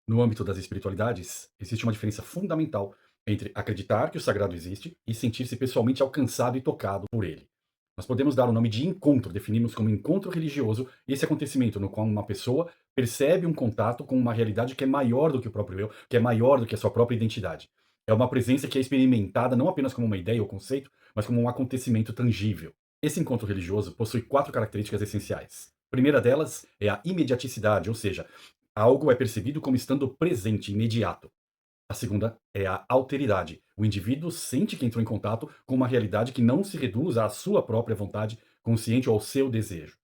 No âmbito das espiritualidades, existe uma diferença fundamental entre acreditar que o sagrado existe e sentir-se pessoalmente alcançado e tocado por ele. Nós podemos dar o nome de encontro, definimos como encontro religioso esse acontecimento no qual uma pessoa percebe um contato com uma realidade que é maior do que o próprio eu, que é maior do que a sua própria identidade. É uma presença que é experimentada não apenas como uma ideia ou conceito, mas como um acontecimento tangível. Esse encontro religioso possui quatro características essenciais. A primeira delas é a imediaticidade, ou seja, algo é percebido como estando presente, imediato. A segunda é a alteridade. O indivíduo sente que entrou em contato com uma realidade que não se reduz à sua própria vontade consciente ou ao seu desejo.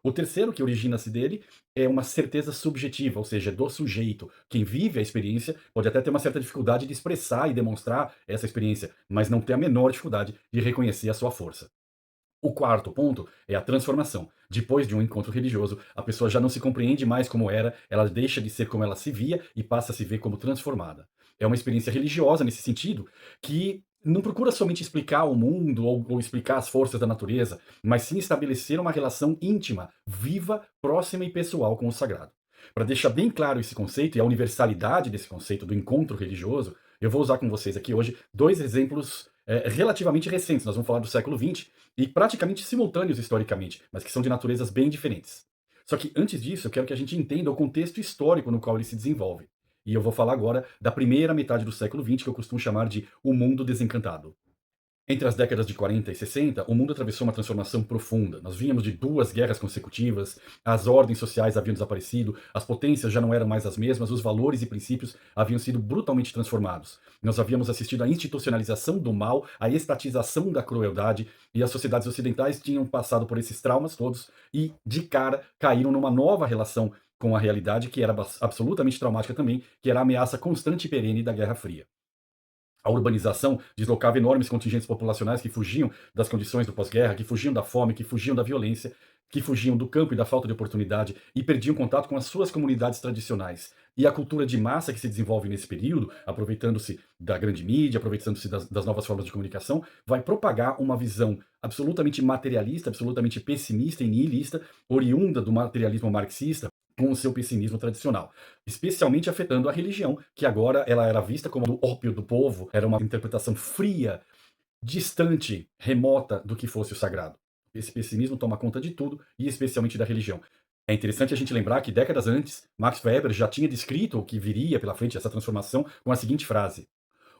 O terceiro, que origina-se dele, é uma certeza subjetiva, ou seja, do sujeito. Quem vive a experiência pode até ter uma certa dificuldade de expressar e demonstrar essa experiência, mas não tem a menor dificuldade de reconhecer a sua força. O quarto ponto é a transformação. Depois de um encontro religioso, a pessoa já não se compreende mais como era, ela deixa de ser como ela se via e passa a se ver como transformada. É uma experiência religiosa nesse sentido, que não procura somente explicar o mundo ou explicar as forças da natureza, mas sim estabelecer uma relação íntima, viva, próxima e pessoal com o sagrado. Para deixar bem claro esse conceito e a universalidade desse conceito do encontro religioso, eu vou usar com vocês aqui hoje dois exemplos relativamente recentes. Nós vamos falar do século XX e praticamente simultâneos historicamente, mas que são de naturezas bem diferentes. Só que antes disso, eu quero que a gente entenda o contexto histórico no qual ele se desenvolve. E eu vou falar agora da primeira metade do século XX, que eu costumo chamar de o mundo desencantado. Entre as décadas de 40 e 60, o mundo atravessou uma transformação profunda. Nós vínhamos de duas guerras consecutivas, as ordens sociais haviam desaparecido, as potências já não eram mais as mesmas, os valores e princípios haviam sido brutalmente transformados. Nós havíamos assistido à institucionalização do mal, à estatização da crueldade, e as sociedades ocidentais tinham passado por esses traumas todos e, de cara, caíram numa nova relação com a realidade que era absolutamente traumática também, que era a ameaça constante e perene da Guerra Fria. A urbanização deslocava enormes contingentes populacionais que fugiam das condições do pós-guerra, que fugiam da fome, que fugiam da violência, que fugiam do campo e da falta de oportunidade e perdiam contato com as suas comunidades tradicionais. E a cultura de massa que se desenvolve nesse período, aproveitando-se da grande mídia, aproveitando-se das novas formas de comunicação, vai propagar uma visão absolutamente materialista, absolutamente pessimista e nihilista, oriunda do materialismo marxista, com o seu pessimismo tradicional, especialmente afetando a religião, que agora ela era vista como o ópio do povo, era uma interpretação fria, distante, remota do que fosse o sagrado. Esse pessimismo toma conta de tudo e especialmente da religião. É interessante a gente lembrar que décadas antes, Max Weber já tinha descrito o que viria pela frente, essa transformação, com a seguinte frase: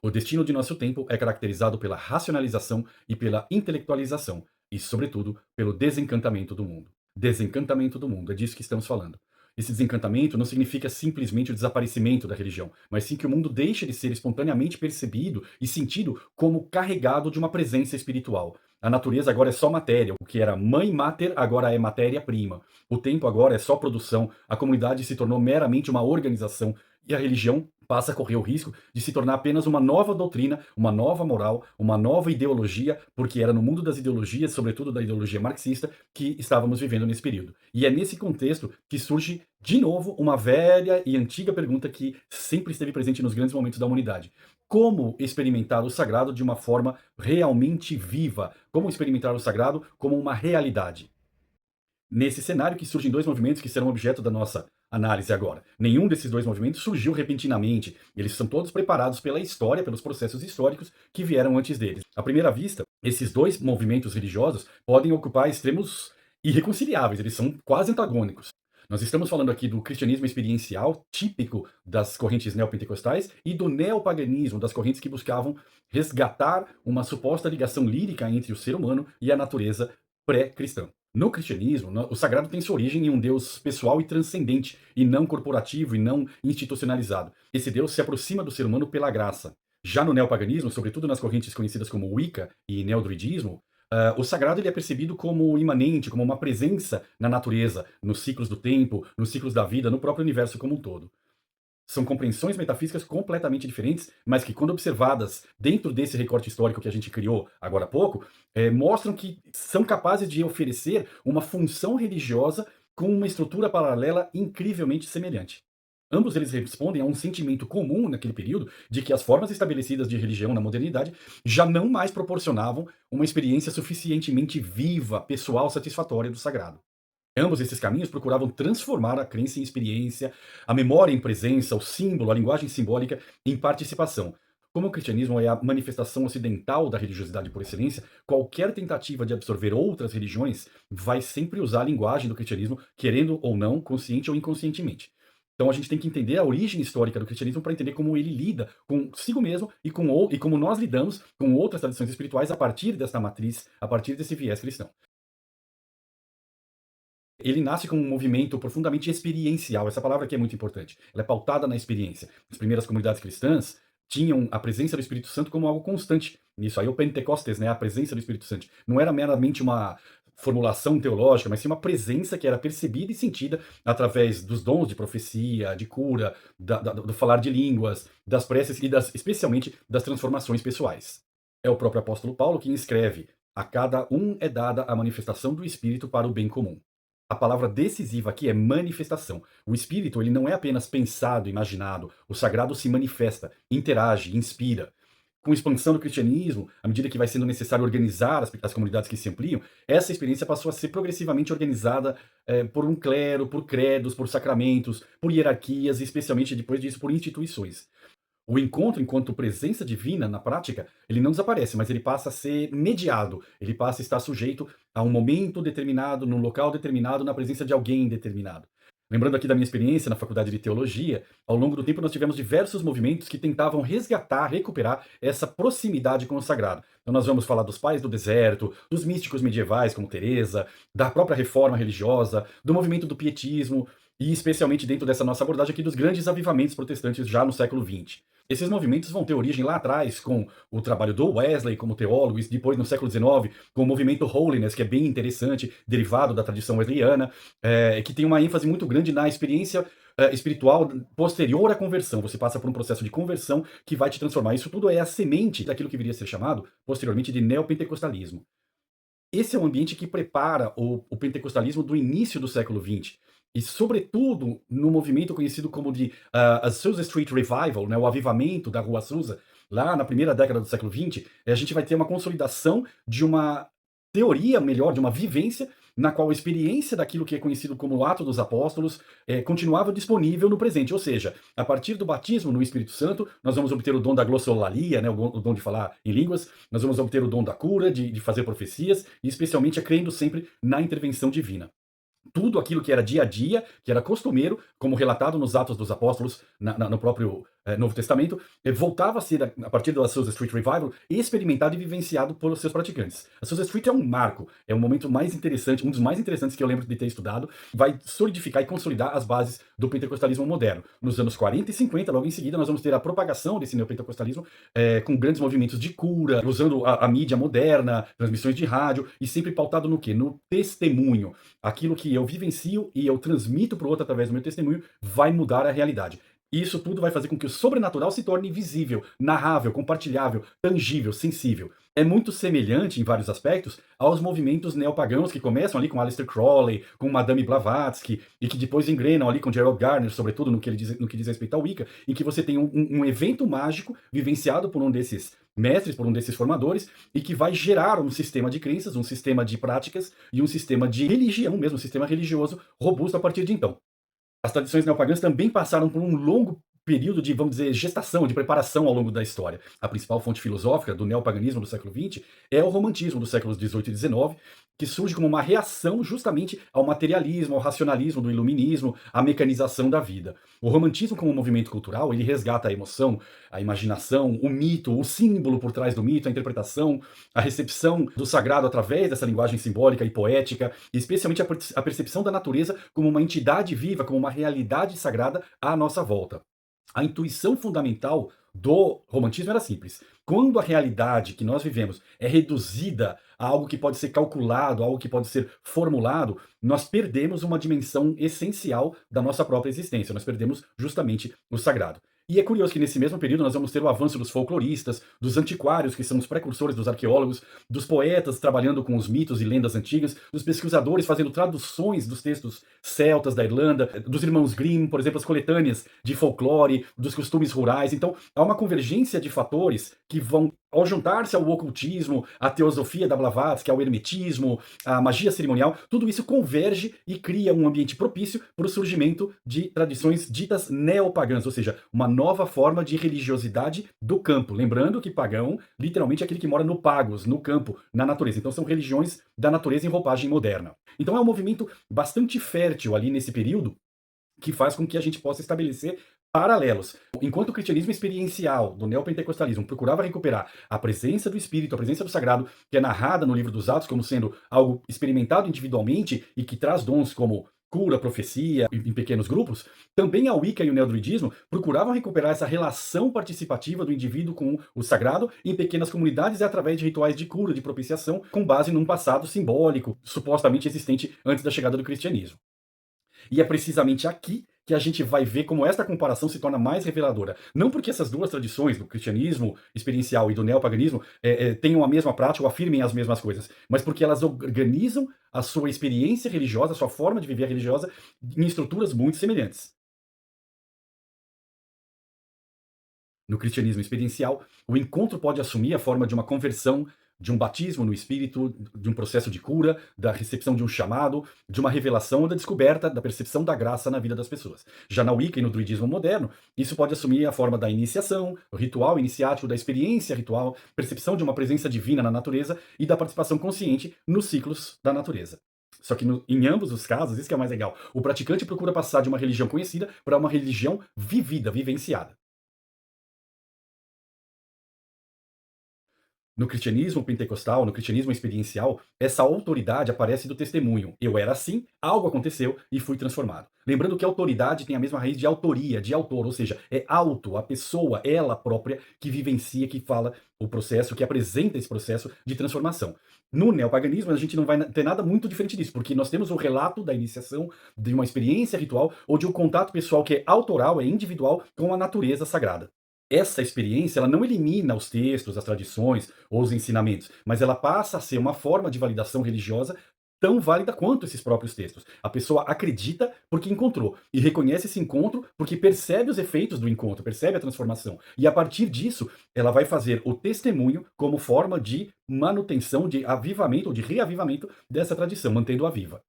o destino de nosso tempo é caracterizado pela racionalização e pela intelectualização, e, sobretudo, pelo desencantamento do mundo. Desencantamento do mundo, é disso que estamos falando. Esse desencantamento não significa simplesmente o desaparecimento da religião, mas sim que o mundo deixa de ser espontaneamente percebido e sentido como carregado de uma presença espiritual. A natureza agora é só matéria, o que era mãe mater agora é matéria-prima. O tempo agora é só produção, a comunidade se tornou meramente uma organização e a religião passa a correr o risco de se tornar apenas uma nova doutrina, uma nova moral, uma nova ideologia, porque era no mundo das ideologias, sobretudo da ideologia marxista, que estávamos vivendo nesse período. E é nesse contexto que surge, de novo, uma velha e antiga pergunta que sempre esteve presente nos grandes momentos da humanidade. Como experimentar o sagrado de uma forma realmente viva? Como experimentar o sagrado como uma realidade? Nesse cenário que surgem dois movimentos que serão objeto da nossa análise agora. Nenhum desses dois movimentos surgiu repentinamente. Eles são todos preparados pela história, pelos processos históricos que vieram antes deles. À primeira vista, esses dois movimentos religiosos podem ocupar extremos irreconciliáveis, eles são quase antagônicos. Nós estamos falando aqui do cristianismo experiencial, típico das correntes neopentecostais, e do neopaganismo, das correntes que buscavam resgatar uma suposta ligação lírica entre o ser humano e a natureza pré-cristã. No cristianismo, o sagrado tem sua origem em um Deus pessoal e transcendente, e não corporativo e não institucionalizado. Esse Deus se aproxima do ser humano pela graça. Já no neopaganismo, sobretudo nas correntes conhecidas como Wicca e neodruidismo, o sagrado ele é percebido como imanente, como uma presença na natureza, nos ciclos do tempo, nos ciclos da vida, no próprio universo como um todo. São compreensões metafísicas completamente diferentes, mas que, quando observadas dentro desse recorte histórico que a gente criou agora há pouco, mostram que são capazes de oferecer uma função religiosa com uma estrutura paralela incrivelmente semelhante. Ambos eles respondem a um sentimento comum naquele período de que as formas estabelecidas de religião na modernidade já não mais proporcionavam uma experiência suficientemente viva, pessoal, satisfatória do sagrado. Ambos esses caminhos procuravam transformar a crença em experiência, a memória em presença, o símbolo, a linguagem simbólica em participação. Como o cristianismo é a manifestação ocidental da religiosidade por excelência, qualquer tentativa de absorver outras religiões vai sempre usar a linguagem do cristianismo, querendo ou não, consciente ou inconscientemente. Então a gente tem que entender a origem histórica do cristianismo para entender como ele lida consigo mesmo e como nós lidamos com outras tradições espirituais a partir dessa matriz, a partir desse viés cristão. Ele nasce como um movimento profundamente experiencial, essa palavra aqui é muito importante, ela é pautada na experiência. As primeiras comunidades cristãs tinham a presença do Espírito Santo como algo constante. Nisso aí o Pentecostes, né, a presença do Espírito Santo. Não era meramente uma formulação teológica, mas sim uma presença que era percebida e sentida através dos dons de profecia, de cura, do falar de línguas, das preces e especialmente das transformações pessoais. É o próprio apóstolo Paulo quem escreve: a cada um é dada a manifestação do Espírito para o bem comum. A palavra decisiva aqui é manifestação. O espírito, ele não é apenas pensado, imaginado. O sagrado se manifesta, interage, inspira. Com a expansão do cristianismo, à medida que vai sendo necessário organizar as comunidades que se ampliam, essa experiência passou a ser progressivamente organizada por um clero, por credos, por sacramentos, por hierarquias e, especialmente depois disso, por instituições. O encontro enquanto presença divina na prática, ele não desaparece, mas ele passa a ser mediado, ele passa a estar sujeito a um momento determinado, num local determinado, na presença de alguém determinado. Lembrando aqui da minha experiência na faculdade de teologia, ao longo do tempo nós tivemos diversos movimentos que tentavam resgatar, recuperar essa proximidade com o sagrado. Então nós vamos falar dos pais do deserto, dos místicos medievais como Teresa, da própria reforma religiosa, do movimento do pietismo e especialmente dentro dessa nossa abordagem aqui dos grandes avivamentos protestantes já no século XX. Esses movimentos vão ter origem lá atrás com o trabalho do Wesley como teólogo e depois no século XIX com o movimento Holiness, que é bem interessante, derivado da tradição wesleyana, que tem uma ênfase muito grande na experiência espiritual posterior à conversão. Você passa por um processo de conversão que vai te transformar. Isso tudo é a semente daquilo que viria a ser chamado posteriormente de neopentecostalismo. Esse é um ambiente que prepara o pentecostalismo do início do século XX. E, sobretudo, no movimento conhecido como de Azusa Street Revival, né, o avivamento da Rua Azusa, lá na primeira década do século XX, a gente vai ter uma consolidação de uma teoria melhor, de uma vivência, na qual a experiência daquilo que é conhecido como o ato dos apóstolos continuava disponível no presente. Ou seja, a partir do batismo no Espírito Santo, nós vamos obter o dom da glossolalia, né, o dom de falar em línguas, nós vamos obter o dom da cura, de fazer profecias, e especialmente crendo sempre na intervenção divina. Tudo aquilo que era dia a dia, que era costumeiro, como relatado nos Atos dos Apóstolos, no próprio Novo Testamento, voltava a ser, a partir do Azusa Street Revival, experimentado e vivenciado pelos seus praticantes. A Azusa Street é um marco, é um momento mais interessante, um dos mais interessantes que eu lembro de ter estudado, vai solidificar e consolidar as bases do pentecostalismo moderno. Nos anos 40 e 50, logo em seguida, nós vamos ter a propagação desse neopentecostalismo com grandes movimentos de cura, usando a mídia moderna, transmissões de rádio, e sempre pautado no quê? No testemunho. Aquilo que eu vivencio e eu transmito para o outro através do meu testemunho vai mudar a realidade. Isso tudo vai fazer com que o sobrenatural se torne visível, narrável, compartilhável, tangível, sensível. É muito semelhante, em vários aspectos, aos movimentos neopagãos que começam ali com Aleister Crowley, com Madame Blavatsky, e que depois engrenam ali com Gerald Gardner, sobretudo no que diz respeito ao Wicca, em que você tem um evento mágico vivenciado por um desses mestres, por um desses formadores, e que vai gerar um sistema de crenças, um sistema de práticas e um sistema de religião, mesmo um sistema religioso robusto a partir de então. As tradições neopagãs também passaram por um longo período de, vamos dizer, gestação, de preparação ao longo da história. A principal fonte filosófica do neopaganismo do século XX é o romantismo dos séculos XVIII e XIX, que surge como uma reação justamente ao materialismo, ao racionalismo do iluminismo, à mecanização da vida. O romantismo como movimento cultural, ele resgata a emoção, a imaginação, o mito, o símbolo por trás do mito, a interpretação, a recepção do sagrado através dessa linguagem simbólica e poética, e especialmente a percepção da natureza como uma entidade viva, como uma realidade sagrada à nossa volta. A intuição fundamental do romantismo era simples. Quando a realidade que nós vivemos é reduzida a algo que pode ser calculado, a algo que pode ser formulado, nós perdemos uma dimensão essencial da nossa própria existência. Nós perdemos justamente o sagrado. E é curioso que nesse mesmo período nós vamos ter o avanço dos folcloristas, dos antiquários, que são os precursores dos arqueólogos, dos poetas trabalhando com os mitos e lendas antigas, dos pesquisadores fazendo traduções dos textos celtas da Irlanda, dos irmãos Grimm, por exemplo, as coletâneas de folclore, dos costumes rurais. Então, há uma convergência de fatores que vão, ao juntar-se ao ocultismo, à teosofia da Blavatsky, ao hermetismo, à magia cerimonial, tudo isso converge e cria um ambiente propício para o surgimento de tradições ditas neopagãs, ou seja, uma nova forma de religiosidade do campo. Lembrando que pagão, literalmente, é aquele que mora no pagos, no campo, na natureza. Então são religiões da natureza em roupagem moderna. Então é um movimento bastante fértil ali nesse período, que faz com que a gente possa estabelecer paralelos. Enquanto o cristianismo experiencial do neopentecostalismo procurava recuperar a presença do Espírito, a presença do Sagrado, que é narrada no livro dos Atos como sendo algo experimentado individualmente e que traz dons como cura, profecia, em pequenos grupos, também a Wicca e o neodruidismo procuravam recuperar essa relação participativa do indivíduo com o sagrado em pequenas comunidades e através de rituais de cura, de propiciação, com base num passado simbólico, supostamente existente antes da chegada do cristianismo. E é precisamente aqui que a gente vai ver como esta comparação se torna mais reveladora. Não porque essas duas tradições, do cristianismo experiencial e do neopaganismo, tenham a mesma prática ou afirmem as mesmas coisas, mas porque elas organizam a sua experiência religiosa, a sua forma de viver religiosa, em estruturas muito semelhantes. No cristianismo experiencial, o encontro pode assumir a forma de uma conversão, de um batismo no espírito, de um processo de cura, da recepção de um chamado, de uma revelação ou da descoberta da percepção da graça na vida das pessoas. Já na Wicca e no druidismo moderno, isso pode assumir a forma da iniciação, o ritual iniciático, da experiência ritual, percepção de uma presença divina na natureza e da participação consciente nos ciclos da natureza. Só que em ambos os casos, isso que é mais legal, o praticante procura passar de uma religião conhecida para uma religião vivida, vivenciada. No cristianismo pentecostal, no cristianismo experiencial, essa autoridade aparece do testemunho. Eu era assim, algo aconteceu e fui transformado. Lembrando que autoridade tem a mesma raiz de autoria, de autor, ou seja, é auto, a pessoa, ela própria, que vivencia, que fala o processo, que apresenta esse processo de transformação. No neopaganismo, a gente não vai ter nada muito diferente disso, porque nós temos o relato da iniciação, de uma experiência ritual, ou de um contato pessoal que é autoral, é individual, com a natureza sagrada. Essa experiência, ela não elimina os textos, as tradições ou os ensinamentos, mas ela passa a ser uma forma de validação religiosa tão válida quanto esses próprios textos. A pessoa acredita porque encontrou e reconhece esse encontro porque percebe os efeitos do encontro, percebe a transformação. E a partir disso, ela vai fazer o testemunho como forma de manutenção, de avivamento ou de reavivamento dessa tradição, mantendo-a viva.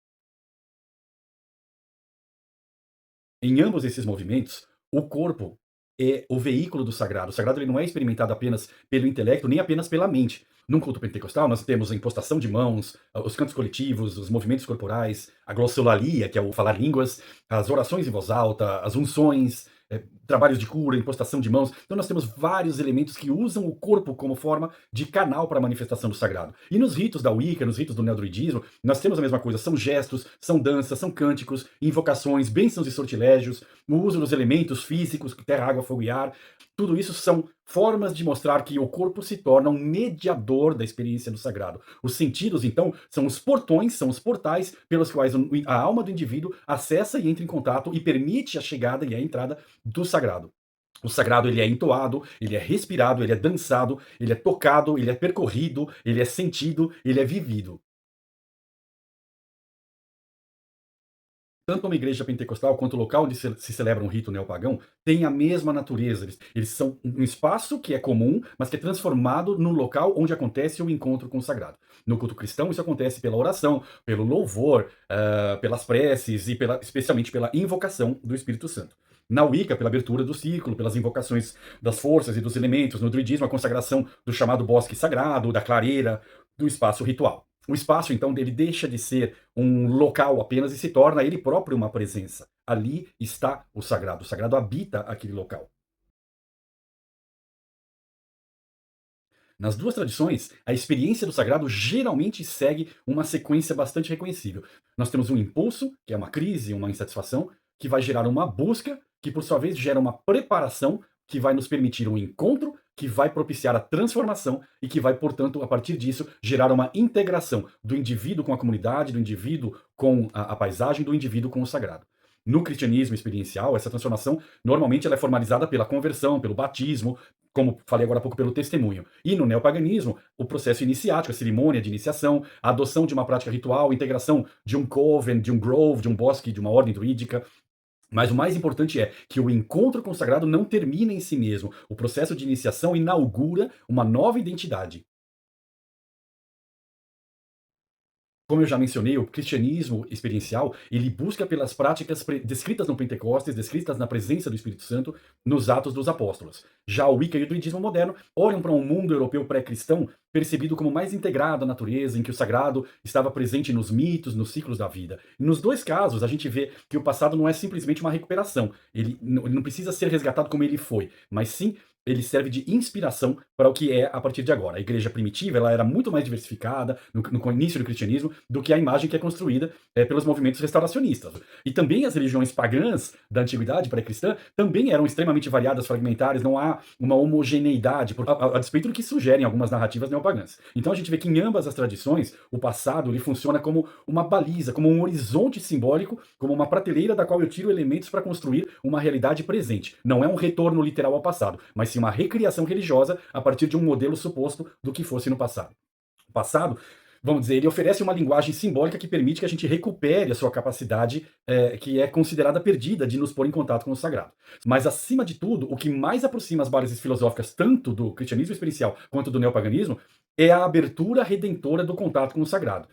Em ambos esses movimentos, o corpo é o veículo do sagrado. O sagrado ele não é experimentado apenas pelo intelecto, nem apenas pela mente. Num culto pentecostal, nós temos a impostação de mãos, os cantos coletivos, os movimentos corporais, a glossolalia, que é o falar línguas, as orações em voz alta, as unções, trabalhos de cura, impostação de mãos. Então nós temos vários elementos que usam o corpo como forma de canal para a manifestação do sagrado. E nos ritos da Wicca, nos ritos do neodruidismo, nós temos a mesma coisa. São gestos, são danças, são cânticos, invocações, bênçãos e sortilégios, o uso dos elementos físicos, terra, água, fogo e ar. Tudo isso são formas de mostrar que o corpo se torna um mediador da experiência do sagrado. Os sentidos, então, são os portões, são os portais pelos quais a alma do indivíduo acessa e entra em contato e permite a chegada e a entrada do sagrado. O sagrado ele é entoado, ele é respirado, ele é dançado, ele é tocado, ele é percorrido, ele é sentido, ele é vivido. Tanto uma igreja pentecostal quanto o local onde se celebra um rito neopagão tem a mesma natureza. Eles são um espaço que é comum, mas que é transformado no local onde acontece o encontro com o sagrado. No culto cristão, isso acontece pela oração, pelo louvor, pelas preces e especialmente pela invocação do Espírito Santo. Na Wicca, pela abertura do círculo, pelas invocações das forças e dos elementos. No druidismo, a consagração do chamado bosque sagrado, da clareira, do espaço ritual. O espaço, então, ele deixa de ser um local apenas e se torna ele próprio uma presença. Ali está o sagrado habita aquele local. Nas duas tradições, a experiência do sagrado geralmente segue uma sequência bastante reconhecível. Nós temos um impulso, que é uma crise, uma insatisfação, que vai gerar uma busca, que por sua vez gera uma preparação, que vai nos permitir um encontro, que vai propiciar a transformação e que vai, portanto, a partir disso, gerar uma integração do indivíduo com a comunidade, do indivíduo com a paisagem, do indivíduo com o sagrado. No cristianismo experiencial, essa transformação normalmente ela é formalizada pela conversão, pelo batismo, como falei agora há pouco, pelo testemunho. E no neopaganismo, o processo iniciático, a cerimônia de iniciação, a adoção de uma prática ritual, a integração de um coven, de um grove, de um bosque, de uma ordem druídica, Mas o mais importante é que o encontro com o sagrado não termina em si mesmo. O processo de iniciação inaugura uma nova identidade. Como eu já mencionei, o cristianismo experiencial, ele busca pelas práticas descritas no Pentecostes, descritas na presença do Espírito Santo, nos Atos dos Apóstolos. Já o Wicca e o druidismo moderno olham para um mundo europeu pré-cristão percebido como mais integrado à natureza, em que o sagrado estava presente nos mitos, nos ciclos da vida. Nos dois casos, a gente vê que o passado não é simplesmente uma recuperação. Ele não precisa ser resgatado como ele foi, mas sim ele serve de inspiração para o que é a partir de agora. A igreja primitiva ela era muito mais diversificada no início do cristianismo do que a imagem que é construída pelos movimentos restauracionistas. E também as religiões pagãs da antiguidade pré-cristã também eram extremamente variadas, fragmentares, não há uma homogeneidade, a despeito do que sugerem algumas narrativas neopagãs. Então a gente vê que em ambas as tradições, o passado ele funciona como uma baliza, como um horizonte simbólico, como uma prateleira da qual eu tiro elementos para construir uma realidade presente. Não é um retorno literal ao passado, mas sim uma recriação religiosa a partir de um modelo suposto do que fosse no passado. O passado, vamos dizer, ele oferece uma linguagem simbólica que permite que a gente recupere a sua capacidade, que é considerada perdida, de nos pôr em contato com o sagrado. Mas, acima de tudo, o que mais aproxima as bases filosóficas tanto do cristianismo experiencial quanto do neopaganismo é a abertura redentora do contato com o sagrado.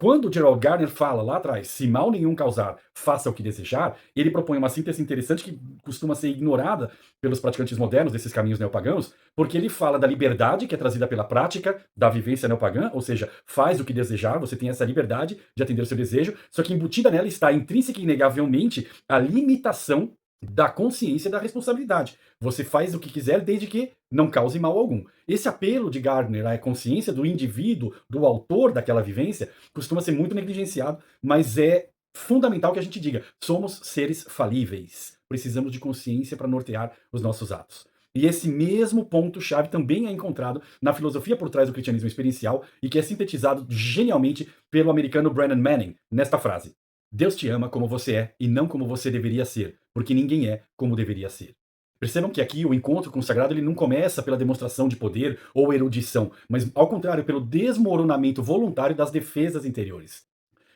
Quando o Gerald Gardner fala lá atrás, se mal nenhum causar, faça o que desejar, ele propõe uma síntese interessante que costuma ser ignorada pelos praticantes modernos desses caminhos neopagãos, porque ele fala da liberdade que é trazida pela prática da vivência neopagã, ou seja, faz o que desejar, você tem essa liberdade de atender o seu desejo, só que embutida nela está intrínseca e inegavelmente a limitação da consciência e da responsabilidade. Você faz o que quiser desde que não cause mal algum. Esse apelo de Gardner à consciência do indivíduo, do autor daquela vivência, costuma ser muito negligenciado, mas é fundamental que a gente diga: somos seres falíveis. Precisamos de consciência para nortear os nossos atos. E esse mesmo ponto-chave também é encontrado na filosofia por trás do cristianismo experiencial e que é sintetizado genialmente pelo americano Brennan Manning nesta frase: Deus te ama como você é e não como você deveria ser, porque ninguém é como deveria ser. Percebam que aqui o encontro com o sagrado ele não começa pela demonstração de poder ou erudição, mas ao contrário, pelo desmoronamento voluntário das defesas interiores.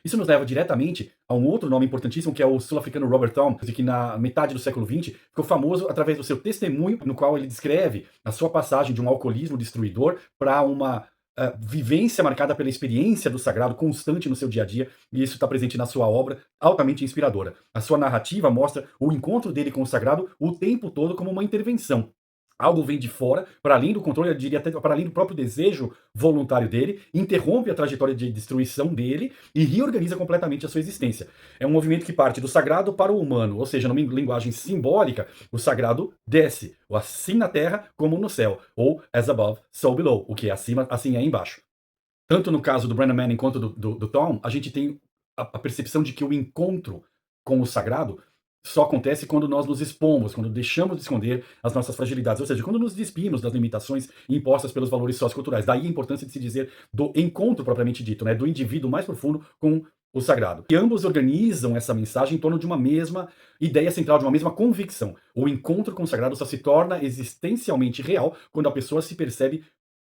Isso nos leva diretamente a um outro nome importantíssimo, que é o sul-africano Robert Thom, que na metade do século XX ficou famoso através do seu testemunho, no qual ele descreve a sua passagem de um alcoolismo destruidor para uma vivência marcada pela experiência do sagrado constante no seu dia a dia, e isso está presente na sua obra, altamente inspiradora. A sua narrativa mostra o encontro dele com o sagrado o tempo todo como uma intervenção. Algo vem de fora, para além do controle, eu diria até para além do próprio desejo voluntário dele, interrompe a trajetória de destruição dele e reorganiza completamente a sua existência. É um movimento que parte do sagrado para o humano, ou seja, numa linguagem simbólica, o sagrado desce, ou assim na terra como no céu, ou as above, so below, o que é acima, assim é embaixo. Tanto no caso do Brennan Manning quanto do Tom, a gente tem a percepção de que o encontro com o sagrado só acontece quando nós nos expomos, quando deixamos de esconder as nossas fragilidades, ou seja, quando nos despimos das limitações impostas pelos valores socioculturais. Daí a importância de se dizer do encontro propriamente dito, né, do indivíduo mais profundo com o sagrado. E ambos organizam essa mensagem em torno de uma mesma ideia central, de uma mesma convicção. O encontro com o sagrado só se torna existencialmente real quando a pessoa se percebe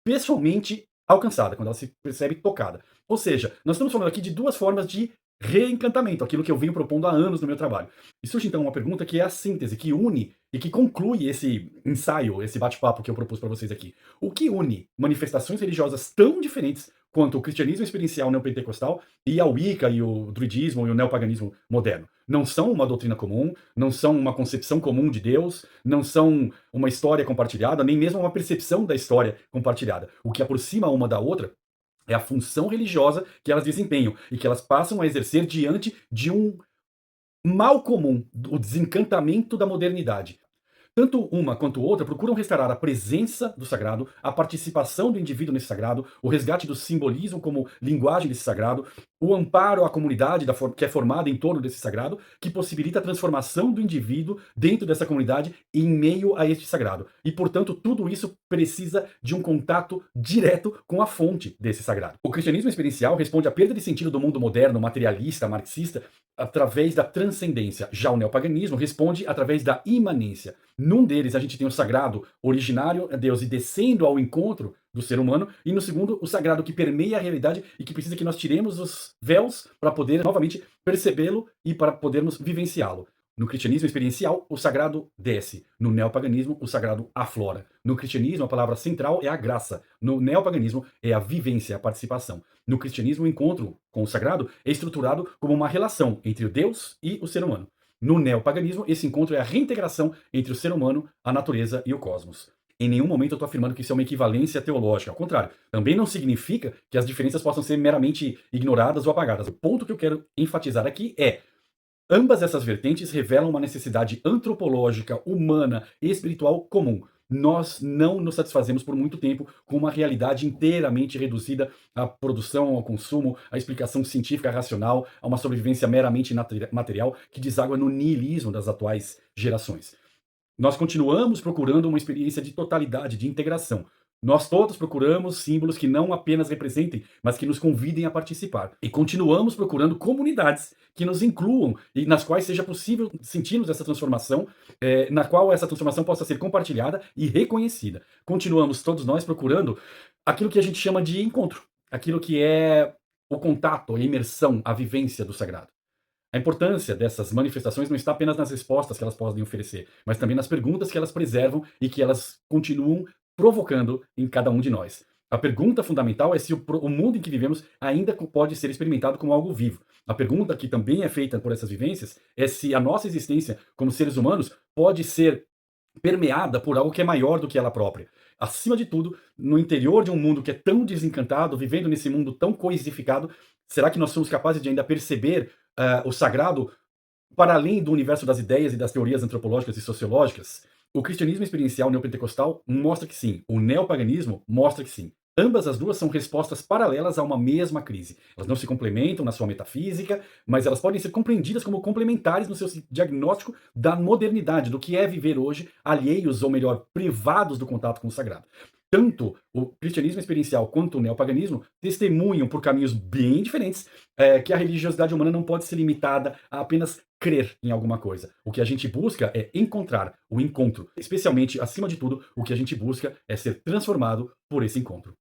pessoalmente alcançada, quando ela se percebe tocada. Ou seja, nós estamos falando aqui de duas formas de reencantamento, aquilo que eu venho propondo há anos no meu trabalho. E surge então uma pergunta que é a síntese, que une e que conclui esse ensaio, esse bate-papo que eu propus para vocês aqui. O que une manifestações religiosas tão diferentes quanto o cristianismo experiencial neopentecostal e a Wicca e o druidismo e o neopaganismo moderno? Não são uma doutrina comum, não são uma concepção comum de Deus, não são uma história compartilhada, nem mesmo uma percepção da história compartilhada. O que aproxima uma da outra é a função religiosa que elas desempenham e que elas passam a exercer diante de um mal comum, o desencantamento da modernidade. Tanto uma quanto outra procuram restaurar a presença do sagrado, a participação do indivíduo nesse sagrado, o resgate do simbolismo como linguagem desse sagrado, o amparo à comunidade que é formada em torno desse sagrado, que possibilita a transformação do indivíduo dentro dessa comunidade em meio a este sagrado. E, portanto, tudo isso precisa de um contato direto com a fonte desse sagrado. O cristianismo experiencial responde à perda de sentido do mundo moderno, materialista, marxista, através da transcendência. Já o neopaganismo responde através da imanência. Num deles, a gente tem o sagrado originário a Deus e descendo ao encontro do ser humano, e no segundo, o sagrado que permeia a realidade e que precisa que nós tiremos os véus para poder novamente percebê-lo e para podermos vivenciá-lo. No cristianismo experiencial, o sagrado desce. No neopaganismo, o sagrado aflora. No cristianismo, a palavra central é a graça. No neopaganismo, é a vivência, a participação. No cristianismo, o encontro com o sagrado é estruturado como uma relação entre o Deus e o ser humano. No neopaganismo, esse encontro é a reintegração entre o ser humano, a natureza e o cosmos. Em nenhum momento eu estou afirmando que isso é uma equivalência teológica. Ao contrário, também não significa que as diferenças possam ser meramente ignoradas ou apagadas. O ponto que eu quero enfatizar aqui é: ambas essas vertentes revelam uma necessidade antropológica, humana e espiritual comum. Nós não nos satisfazemos por muito tempo com uma realidade inteiramente reduzida à produção, ao consumo, à explicação científica racional, a uma sobrevivência meramente material que deságua no niilismo das atuais gerações. Nós continuamos procurando uma experiência de totalidade, de integração. Nós todos procuramos símbolos que não apenas representem, mas que nos convidem a participar. E continuamos procurando comunidades que nos incluam e nas quais seja possível sentirmos essa transformação, na qual essa transformação possa ser compartilhada e reconhecida. Continuamos todos nós procurando aquilo que a gente chama de encontro, aquilo que é o contato, a imersão, a vivência do sagrado. A importância dessas manifestações não está apenas nas respostas que elas podem oferecer, mas também nas perguntas que elas preservam e que elas continuam provocando em cada um de nós. A pergunta fundamental é se o mundo em que vivemos ainda pode ser experimentado como algo vivo. A pergunta que também é feita por essas vivências é se a nossa existência como seres humanos pode ser permeada por algo que é maior do que ela própria. Acima de tudo, no interior de um mundo que é tão desencantado, vivendo nesse mundo tão coisificado, será que nós somos capazes de ainda perceber o sagrado para além do universo das ideias e das teorias antropológicas e sociológicas? O cristianismo experiencial neopentecostal mostra que sim, o neopaganismo mostra que sim. Ambas as duas são respostas paralelas a uma mesma crise. Elas não se complementam na sua metafísica, mas elas podem ser compreendidas como complementares no seu diagnóstico da modernidade, do que é viver hoje, alheios, ou melhor, privados do contato com o sagrado. Tanto o cristianismo experiencial quanto o neopaganismo testemunham por caminhos bem diferentes que a religiosidade humana não pode ser limitada a apenas crer em alguma coisa. O que a gente busca é encontrar o encontro. Especialmente, acima de tudo, o que a gente busca é ser transformado por esse encontro.